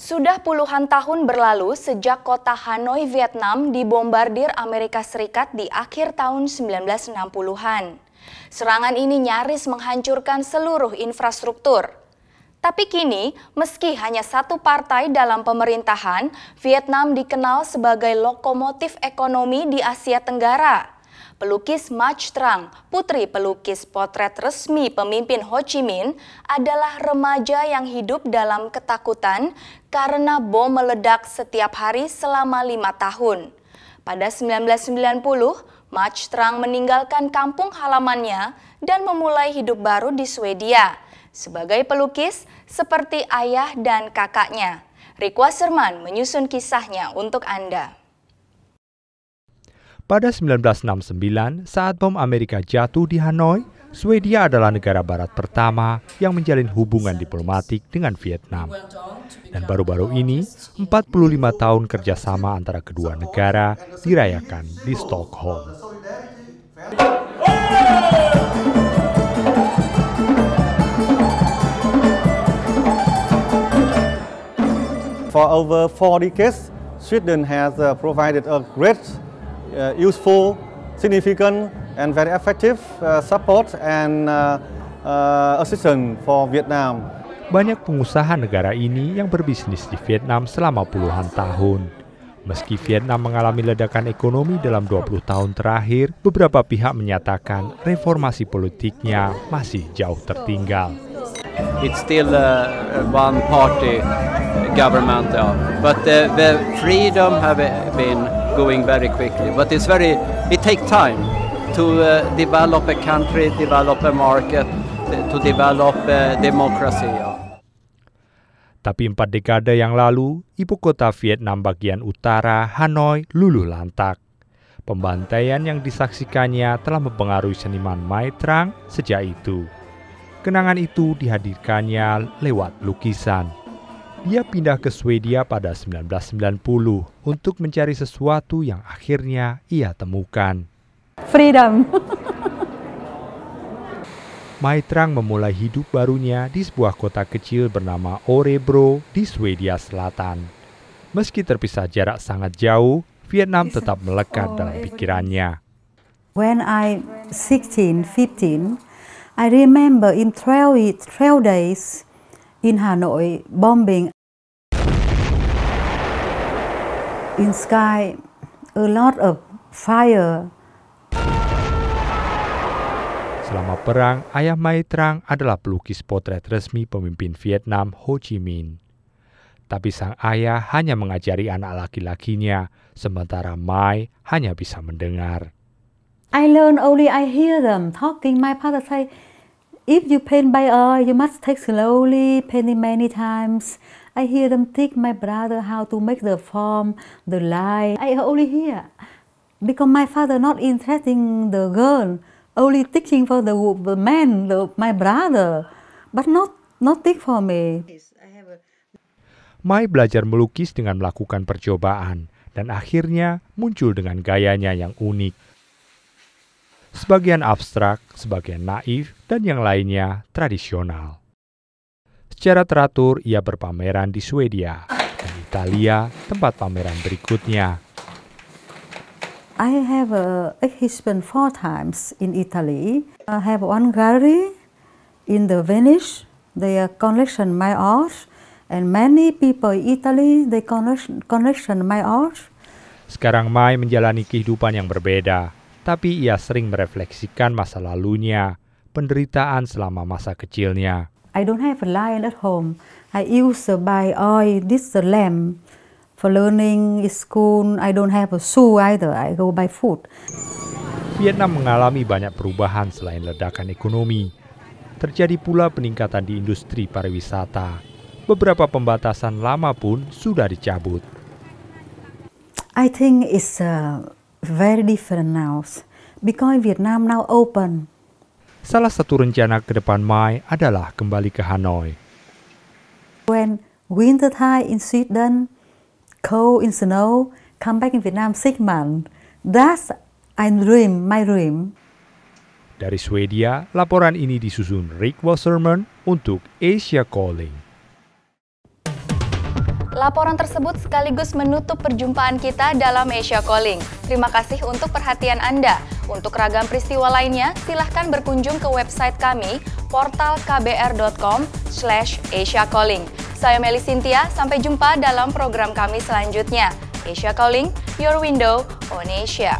Sudah puluhan tahun berlalu sejak kota Hanoi, Vietnam dibombardir Amerika Serikat di akhir tahun 1960-an. Serangan ini nyaris menghancurkan seluruh infrastruktur. Tapi kini, meski hanya satu partai dalam pemerintahan, Vietnam dikenal sebagai lokomotif ekonomi di Asia Tenggara. Pelukis Mach Trang, putri pelukis potret resmi pemimpin Ho Chi Minh, adalah remaja yang hidup dalam ketakutan karena bom meledak setiap hari selama 5 tahun. Pada 1990, Mach Trang meninggalkan kampung halamannya dan memulai hidup baru di Swedia. Sebagai pelukis, seperti ayah dan kakaknya. Rick Wasserman menyusun kisahnya untuk Anda. Pada 1969, saat bom Amerika jatuh di Hanoi, Swedia adalah negara barat pertama yang menjalin hubungan diplomatik dengan Vietnam. Dan baru-baru ini, 45 tahun kerjasama antara kedua negara dirayakan di Stockholm. For over 4 decades, Sweden has provided a great useful, significant, and very effective support and assistance for Vietnam. Banyak pengusaha negara ini yang berbisnis di Vietnam selama puluhan tahun. Meski Vietnam mengalami ledakan ekonomi dalam 20 tahun terakhir, beberapa pihak menyatakan reformasi politiknya masih jauh tertinggal. It's still one party government, but the freedom have been going very quickly, but it takes time to develop a country, develop a market, to develop democracy. Tapi 4 dekade yang lalu, ibu kota Vietnam bagian utara, Hanoi, luluh lantak. Pembantaian yang disaksikannya telah mempengaruhi seniman Mai Trang sejak itu. Kenangan itu dihadirkannya lewat lukisan. Dia pindah ke Swedia pada 1990 untuk mencari sesuatu yang akhirnya ia temukan. Freedom. Mai Trang memulai hidup barunya di sebuah kota kecil bernama Örebro di Swedia Selatan. Meski terpisah jarak sangat jauh, Vietnam tetap melekat dalam pikirannya. When I 16, 15, I remember in 12 days in Hanoi, bombing. In sky, a lot of fire. Selama perang, ayah Mai Trang adalah pelukis potret resmi pemimpin Vietnam Ho Chi Minh. Tapi sang ayah hanya mengajari anak laki-lakinya, sementara Mai hanya bisa mendengar. I learn only I hear them talking. My father say, if you paint by oil, you must take slowly, painting many times. I hear them teach my brother how to make the form, the line. I only hear. Because my father not interested in the girl, only teaching for the man, my brother, but not teach for me. Mai belajar melukis dengan melakukan percobaan, dan akhirnya muncul dengan gayanya yang unik. Sebagian abstrak, sebagian naif, dan yang lainnya tradisional. Secara teratur, ia berpameran di Swedia dan Italia, tempat pameran berikutnya. I have exhibition 4 times in Italy. I have one gallery in the Venice. They collection my art, and many people in Italy they collection my art. Sekarang Mai menjalani kehidupan yang berbeda, tapi ia sering merefleksikan masa lalunya, penderitaan selama masa kecilnya. I don't have a lion at home. I use buy oil this lamp. For learning in school, I don't have a shoe either. I go by foot. Vietnam mengalami banyak perubahan selain ledakan ekonomi. Terjadi pula peningkatan di industri pariwisata. Beberapa pembatasan lama pun sudah dicabut. I think it's very different now because Vietnam now open. Salah satu rencana ke depan Mai adalah kembali ke Hanoi. When winter time in Sweden, cold in snow, come back in Vietnam 6 months. That's my dream. Dari Swedia, laporan ini disusun Rick Wasserman untuk Asia Calling. Laporan tersebut sekaligus menutup perjumpaan kita dalam Asia Calling. Terima kasih untuk perhatian Anda. Untuk ragam peristiwa lainnya, silahkan berkunjung ke website kami, portal kbr.com/Asia Calling. Saya Meli Cynthia, sampai jumpa dalam program kami selanjutnya. Asia Calling, your window on Asia.